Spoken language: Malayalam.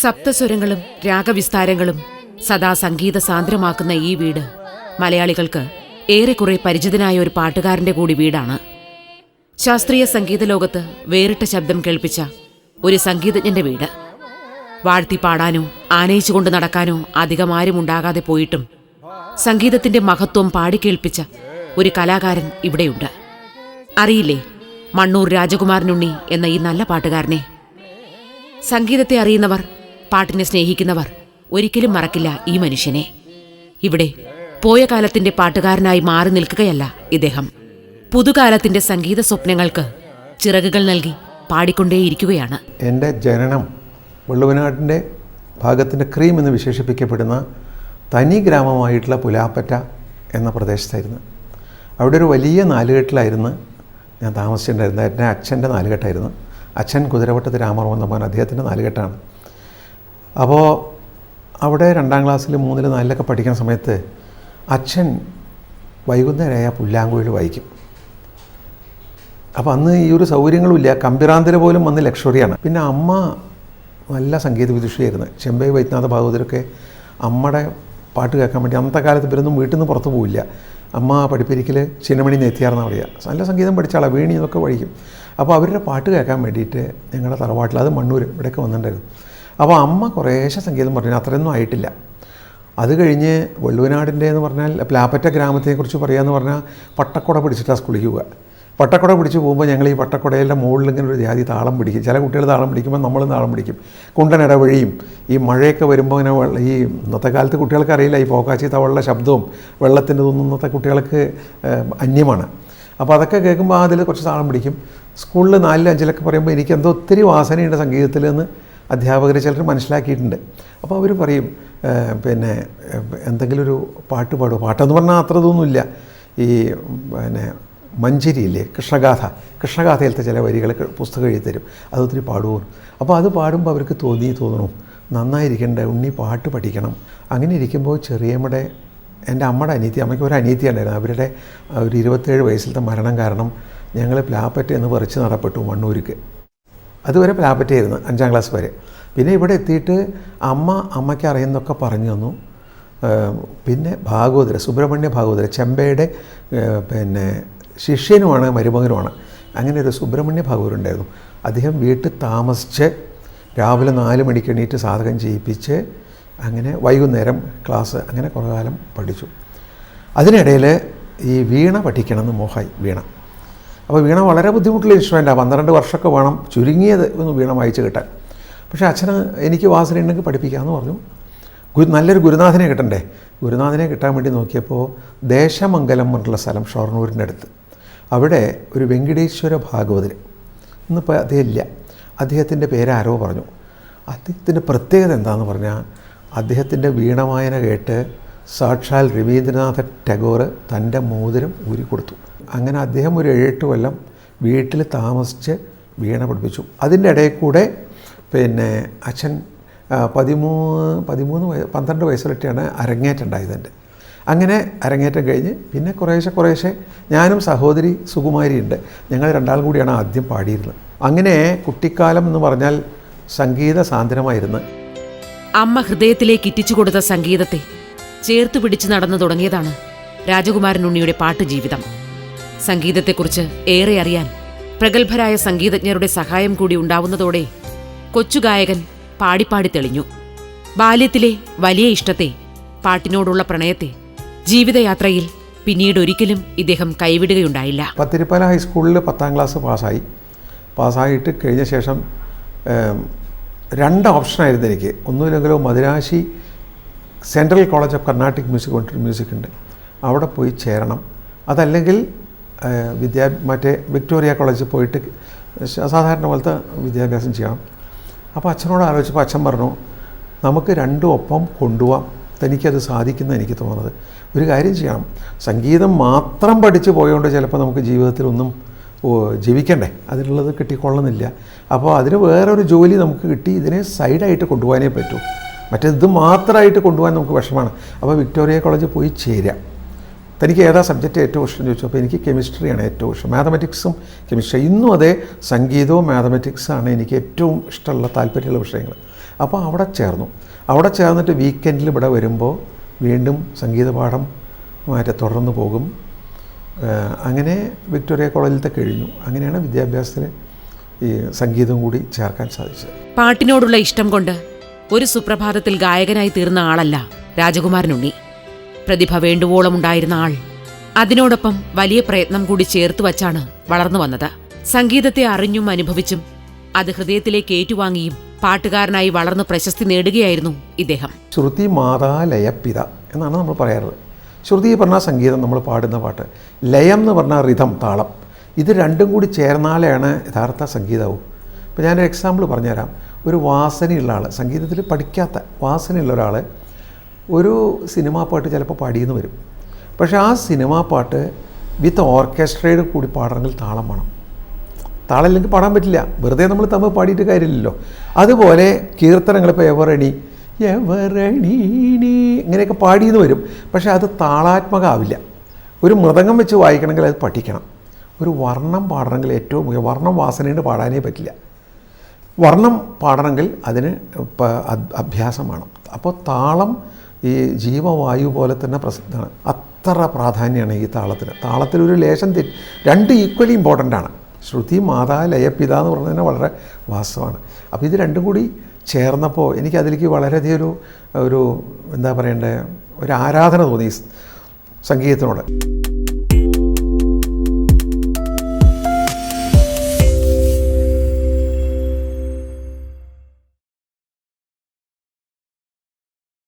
സപ്തസ്വരങ്ങളും രാഗവിസ്താരങ്ങളും സദാ സംഗീത സാന്ദ്രമാക്കുന്ന ഈ വീട് മലയാളികൾക്ക് ഏറെക്കുറെ പരിചിതനായ ഒരു പാട്ടുകാരന്റെ കൂടി വീടാണ്. ശാസ്ത്രീയ സംഗീത ലോകത്ത് വേറിട്ട ശബ്ദം കേൾപ്പിച്ച ഒരു സംഗീതജ്ഞന്റെ വീട്. വാഴ്ത്തി പാടാനോ ആനയിച്ചുകൊണ്ട് നടക്കാനോ അധികമാരും ഉണ്ടാകാതെ പോയിട്ടും സംഗീതത്തിന്റെ മഹത്വം പാടിക്കേൾപ്പിച്ച ഒരു കലാകാരൻ ഇവിടെയുണ്ട്. അറിയില്ലേ മണ്ണൂർ രാജകുമാരനുണ്ണി എന്ന ഈ നല്ല പാട്ടുകാരനെ? സംഗീതത്തെ അറിയുന്നവർ, പാട്ടിനെ സ്നേഹിക്കുന്നവർ ഒരിക്കലും മറക്കില്ല ഈ മനുഷ്യനെ. ഇവിടെ പോയ കാലത്തിന്റെ പാട്ടുകാരനായി മാറി നിൽക്കുകയല്ല ഇദ്ദേഹം. പുതുകാലത്തിന്റെ സംഗീത സ്വപ്നങ്ങൾക്ക് ചിറകുകൾ നൽകി പാടിക്കൊണ്ടേയിരിക്കുകയാണ്. എൻ്റെ ജനനം വള്ളുവനാടിൻ്റെ ഭാഗത്തിൻ്റെ ക്രീം എന്ന് വിശേഷിപ്പിക്കപ്പെടുന്ന തനി ഗ്രാമമായിട്ടുള്ള പുലാപ്പറ്റ എന്ന പ്രദേശത്തായിരുന്നു. അവിടെ ഒരു വലിയ നാലുകെട്ടിലായിരുന്നു ഞാൻ താമസിച്ചിട്ടുണ്ടായിരുന്നത്. എൻ്റെ അച്ഛൻ്റെ നാലുകെട്ടായിരുന്നു. അച്ഛൻ കുതിരവട്ടത്ത് രാമവർമ്മ എന്ന മോൻ, അദ്ദേഹത്തിൻ്റെ നാലുകെട്ടാണ്. അപ്പോൾ അവിടെ 2ാം ക്ലാസ്സിൽ 3, 4 പഠിക്കുന്ന സമയത്ത് അച്ഛൻ വൈകുന്നേരമായ പുല്ലാങ്കുഴൽ വായിക്കും. അപ്പോൾ അന്ന് ഈ ഒരു സൗകര്യങ്ങളുമില്ല, കമ്പിറാന്തര പോലും വന്ന് ലക്ഷറിയാണ്. പിന്നെ അമ്മ നല്ല സംഗീത വിദുഷിയായിരുന്നു. ചെമ്പൈ വൈദ്യനാഥ ഭാഗവതരൊക്കെ അമ്മയുടെ പാട്ട് കേൾക്കാൻ വേണ്ടി അന്നത്തെ കാലത്ത് ഇവരൊന്നും വീട്ടിൽ നിന്ന് പുറത്ത് പോവില്ല. അമ്മ പഠിപ്പിരിക്കൽ ചിന്നമണി നെത്തിയാർന്ന് പറയുക. നല്ല സംഗീതം പഠിച്ച ആളാണ്, വീണി ഇതൊക്കെ പഠിക്കും. അപ്പോൾ അവരുടെ പാട്ട് കേൾക്കാൻ വേണ്ടിയിട്ട് ഞങ്ങളുടെ തറവാട്ടിൽ, അത് മണ്ണൂർ ഇവിടെയൊക്കെ വന്നിട്ടുണ്ടായിരുന്നു. അപ്പോൾ അമ്മ കുറേശ്ശെ സംഗീതം പറഞ്ഞു, അത്രയൊന്നും ആയിട്ടില്ല. അത് കഴിഞ്ഞ് വള്ളുവനാടിൻ്റെ എന്ന് പറഞ്ഞാൽ പ്ലാപ്പറ്റ ഗ്രാമത്തെക്കുറിച്ച് പറയാമെന്ന് പറഞ്ഞാൽ പട്ടക്കുട പിടിച്ചിട്ടാണ് സ്കൂളിൽ പോവുക. പട്ടക്കുട പിടിച്ച് പോകുമ്പോൾ ഞങ്ങൾ ഈ പട്ടക്കുടയുടെ മുകളിൽ ഇങ്ങനെ ഒരു ജാതി താളം പിടിക്കും. ചില കുട്ടികൾ താളം പിടിക്കുമ്പോൾ നമ്മൾ താളം പിടിക്കും. കുണ്ടനിടവഴിയും ഈ മഴയൊക്കെ വരുമ്പോൾ ഇങ്ങനെ ഈ ഇന്നത്തെ കാലത്ത് കുട്ടികൾക്ക് അറിയില്ല ഈ പോക്കാച്ചി തവളുടെ ശബ്ദവും വെള്ളത്തിൻ്റെ ഇതൊന്നും ഇന്നത്തെ കുട്ടികൾക്ക് അന്യമാണ്. അപ്പോൾ അതൊക്കെ കേൾക്കുമ്പോൾ അതിൽ കുറച്ച് താളം പിടിക്കും. സ്കൂളിൽ 4, 5 പറയുമ്പോൾ എനിക്ക് എന്തോ ഒത്തിരി വാസനയുണ്ട് സംഗീതത്തിൽ എന്ന് അധ്യാപകർ ചിലർ മനസ്സിലാക്കിയിട്ടുണ്ട്. അപ്പോൾ അവർ പറയും പിന്നെ എന്തെങ്കിലും ഒരു പാട്ട് പാടുമോ? പാട്ടെന്ന് പറഞ്ഞാൽ അത്ര ഇതൊന്നുമില്ല. ഈ പിന്നെ മഞ്ചരിയില്ലേ, കൃഷ്ണഗാഥയിലത്തെ ചില വരികൾ പുസ്തകം എഴുതി തരും, അതൊത്തിരി പാടുമോ? അപ്പോൾ അത് പാടുമ്പോൾ അവർക്ക് തോന്നണു നന്നായിരിക്കണ്ടേ, ഉണ്ണി പാട്ട് പഠിക്കണം. അങ്ങനെ ഇരിക്കുമ്പോൾ ചെറിയമ്മയുടെ, എൻ്റെ അമ്മയുടെ അനിയത്തി, അമ്മയ്ക്ക് ഒരു അനിയത്തി ഉണ്ടായിരുന്നു. അവരുടെ ഒരു 27 വയസ്സിലത്തെ മരണം കാരണം ഞങ്ങൾ പ്ലാപ്പറ്റ എന്ന് പറിച്ച് നടപ്പെട്ടു മണ്ണൂർക്ക്. അതുവരെ പ്ലാപ്പറ്റയായിരുന്നു 5ാം ക്ലാസ് വരെ. പിന്നെ ഇവിടെ എത്തിയിട്ട് അമ്മയ്ക്ക് അറിയുന്നതൊക്കെ പറഞ്ഞു തന്നു. പിന്നെ ഭാഗവതർ, സുബ്രഹ്മണ്യ ഭാഗവതർ, ചെമ്പയുടെ പിന്നെ ശിഷ്യനുമാണ്, മരുമകനുമാണ്. അങ്ങനെ ഒരു സുബ്രഹ്മണ്യ ഭാഗവതരുണ്ടായിരുന്നു. അദ്ദേഹം വീട്ടിൽ താമസിച്ച് രാവിലെ 4 മണിക്ക് എണീറ്റ് സാധകം ചെയ്യിപ്പിച്ച് അങ്ങനെ വൈകുന്നേരം ക്ലാസ്, അങ്ങനെ കുറേ കാലം പഠിച്ചു. അതിനിടയിൽ ഈ വീണ പഠിക്കണമെന്ന് മോഹമായി. വീണ അപ്പോൾ വീണ വളരെ ബുദ്ധിമുട്ടുള്ള ഇൻസ്ട്രുമെൻറ്റാണ്. 12 വർഷമൊക്കെ വേണം ചുരുങ്ങിയത് ഒന്ന് വീണ വായിച്ച് കിട്ടാൻ. പക്ഷേ അച്ഛന് എനിക്ക് വാസനയുണ്ടെങ്കിൽ പഠിപ്പിക്കാമെന്ന് പറഞ്ഞു. നല്ലൊരു ഗുരുനാഥനെ കിട്ടണ്ടേ? ഗുരുനാഥനെ കിട്ടാൻ വേണ്ടി നോക്കിയപ്പോൾ ദേശമംഗലം എന്നുള്ള സ്ഥലം ഷൊർണൂരിൻ്റെ അടുത്ത്, അവിടെ ഒരു വെങ്കടേശ്വര ഭാഗവതർ, ഇന്നിപ്പോൾ അദ്ദേഹം ഇല്ല, അദ്ദേഹത്തിൻ്റെ പേര് ആരോ പറഞ്ഞു. അദ്ദേഹത്തിൻ്റെ പ്രത്യേകത എന്താണെന്ന് പറഞ്ഞാൽ അദ്ദേഹത്തിൻ്റെ വീണവായന കേട്ട് സാക്ഷാൽ രവീന്ദ്രനാഥ ടാഗോർ തൻ്റെ മോതിരം ഊരിക്കൊടുത്തു. അങ്ങനെ അദ്ദേഹം ഒരു 7-8 കൊല്ലം വീട്ടിൽ താമസിച്ച് വീണ പഠിപ്പിച്ചു. അതിൻ്റെ ഇടയിൽ കൂടെ പിന്നെ അച്ഛൻ 12 വയസ്സിലൊക്കെയാണ് അരങ്ങേറ്റം ഉണ്ടായതെൻ്റെ. അങ്ങനെ അരങ്ങേറ്റം കഴിഞ്ഞ് പിന്നെ കുറേശ്ശെ ഞാനും സഹോദരി സുകുമാരിയുണ്ട്, ഞങ്ങൾ 2 കൂടിയാണ് ആദ്യം പാടിയിരുന്നത്. അങ്ങനെ കുട്ടിക്കാലം എന്ന് പറഞ്ഞാൽ സംഗീത സാന്ദ്രമായിരുന്നു. അമ്മ ഹൃദയത്തിലേക്ക് ഇറ്റിച്ചു കൊടുത്ത സംഗീതത്തെ ചേർത്ത് പിടിച്ച് നടന്നു തുടങ്ങിയതാണ് രാജകുമാരനുണ്ണിയുടെ പാട്ട് ജീവിതം. സംഗീതത്തെക്കുറിച്ച് ഏറെ അറിയാൻ പ്രഗത്ഭരായ സംഗീതജ്ഞരുടെ സഹായം കൂടി ഉണ്ടാവുന്നതോടെ കൊച്ചുഗായകൻ പാടിപ്പാടി തെളിഞ്ഞു. ബാല്യത്തിലെ വലിയ ഇഷ്ടത്തെ, പാട്ടിനോടുള്ള പ്രണയത്തെ ജീവിതയാത്രയിൽ പിന്നീടൊരിക്കലും ഇദ്ദേഹം കൈവിടുകയുണ്ടായില്ല. പത്തിരിപ്പാല ഹൈസ്കൂളിൽ 10ാം ക്ലാസ് പാസ്സായിട്ട് കഴിഞ്ഞ ശേഷം 2 ഓപ്ഷനായിരുന്നു എനിക്ക്. ഒന്നുമില്ലെങ്കിലോ Madras central college of Carnatic music ഉണ്ട്, അവിടെ പോയി ചേരണം. അതല്ലെങ്കിൽ മറ്റേ വിക്ടോറിയ കോളേജിൽ പോയിട്ട് സാധാരണ പോലത്തെ വിദ്യാഭ്യാസം ചെയ്യണം. അപ്പോൾ അച്ഛനോട് ആലോചിച്ചപ്പോൾ അച്ഛൻ പറഞ്ഞു, നമുക്ക് 2 ഒപ്പം കൊണ്ടുപോകാം, തനിക്കത് സാധിക്കുന്ന എനിക്ക് തോന്നുന്നത്. ഒരു കാര്യം ചെയ്യണം, സംഗീതം മാത്രം പഠിച്ച് പോയതുകൊണ്ട് ചിലപ്പോൾ നമുക്ക് ജീവിതത്തിലൊന്നും ജീവിക്കണ്ടേ, അതിനുള്ളത് കിട്ടിക്കൊള്ളുന്നില്ല. അപ്പോൾ അതിന് വേറൊരു ജോലി നമുക്ക് കിട്ടി, ഇതിനെ സൈഡായിട്ട് കൊണ്ടുപോകാനേ പറ്റൂ, മറ്റേത് മാത്രമായിട്ട് കൊണ്ടുപോകാൻ നമുക്ക് വിഷമമാണ്. അപ്പോൾ വിക്ടോറിയ കോളേജിൽ പോയി ചേരാം. തനിക്ക് ഏതാ സബ്ജക്റ്റ് ഏറ്റവും ഇഷ്ടം ചോദിച്ചപ്പോൾ എനിക്ക് കെമിസ്ട്രിയാണ് ഏറ്റവും ഇഷ്ടം, മാത്തമാറ്റിക്സും കെമിസ്ട്രി. ഇന്നും അതേ സംഗീതവും മാത്തമാറ്റിക്സാണ് എനിക്ക് ഏറ്റവും ഇഷ്ടമുള്ള താല്പര്യമുള്ള വിഷയങ്ങൾ. അപ്പോൾ അവിടെ ചേർന്നു. അവിടെ ചേർന്നിട്ട് വീക്കെൻഡിൽ ഇവിടെ വരുമ്പോൾ വീണ്ടും സംഗീത പാഠം തുടർന്ന് പോകും. അങ്ങനെ വിക്ടോറിയ കോളേജിലത്തെ കഴിഞ്ഞു. അങ്ങനെയാണ് വിദ്യാഭ്യാസത്തിന് ഈ സംഗീതം കൂടി ചേർക്കാൻ സാധിച്ചത്. പാട്ടിനോടുള്ള ഇഷ്ടം കൊണ്ട് ഒരു സുപ്രഭാതത്തിൽ ഗായകനായി തീർന്ന ആളല്ല രാജകുമാരൻ ഉണ്ണി. പ്രതിഭ വേണ്ടുവോളം ഉണ്ടായിരുന്ന ആൾ അതിനോടൊപ്പം വലിയ പ്രയത്നം കൂടി ചേർത്ത് വച്ചാണ് വളർന്നു വന്നത്. സംഗീതത്തെ അറിഞ്ഞും അനുഭവിച്ചും അത് ഹൃദയത്തിലേക്ക് ഏറ്റുവാങ്ങിയും പാട്ടുകാരനായി വളർന്ന് പ്രശസ്തി നേടുകയായിരുന്നു ഇദ്ദേഹം. ശ്രുതി മാതാ ലയപിത എന്നാണ് നമ്മൾ പറയാറുള്ളത്. ശ്രുതി പറഞ്ഞാൽ സംഗീതം, നമ്മൾ പാടുന്ന പാട്ട്. ലയം എന്ന് പറഞ്ഞാൽ റിഥം, താളം. ഇത് രണ്ടും കൂടി ചേർന്നാലാണ് യഥാർത്ഥ സംഗീതവും. ഇപ്പോൾ ഞാനൊരു എക്സാമ്പിൾ പറഞ്ഞുതരാം. ഒരു വാസനയുള്ള ആൾ, സംഗീതത്തിൽ പഠിക്കാത്ത വാസനയുള്ള ഒരാൾ ഒരു സിനിമാ പാട്ട് ചിലപ്പോൾ പാടിയെന്ന് വരും. പക്ഷേ ആ സിനിമാ പാട്ട് വിത്ത് ഓർക്കസ്ട്രയുടെ കൂടി പാടണമെങ്കിൽ താളം വേണം. താളം ഇല്ലെങ്കിൽ പാടാൻ പറ്റില്ല. വെറുതെ നമ്മൾ തമ്മിൽ പാടിയിട്ട് കാര്യമില്ലല്ലോ. അതുപോലെ കീർത്തനങ്ങൾ, ഇപ്പോൾ എവറണി ഇങ്ങനെയൊക്കെ പാടിയെന്ന് വരും. പക്ഷേ അത് താളാത്മകമാവില്ല. ഒരു മൃദംഗം വെച്ച് വായിക്കണമെങ്കിൽ അത് പഠിക്കണം. ഒരു വർണ്ണം പാടണമെങ്കിൽ ഏറ്റവും വർണ്ണം വാസനയുണ്ട് പാടാനേ പറ്റില്ല. വർണ്ണം പാടണമെങ്കിൽ അതിന് അഭ്യാസം വേണം. അപ്പോൾ താളം ഈ ജീവവായു പോലെ തന്നെ പ്രസിദ്ധമാണ്. അത്ര പ്രാധാന്യമാണ് ഈ താളത്തിന്. താളത്തിലൊരു ലേശം രണ്ട് ഈക്വലി ഇമ്പോർട്ടൻ്റ് ആണ്. ശ്രുതി മാതാ ലയപിത എന്ന് പറഞ്ഞാൽ വളരെ വാസ്തവമാണ്. അപ്പോൾ ഇത് രണ്ടും കൂടി ചേർന്നപ്പോൾ എനിക്ക് അതിലേക്ക് വളരെയധികം ഒരു എന്താ പറയണ്ടേ, ഒരു ആരാധന തോന്നി സംഗീതത്തിനോട്.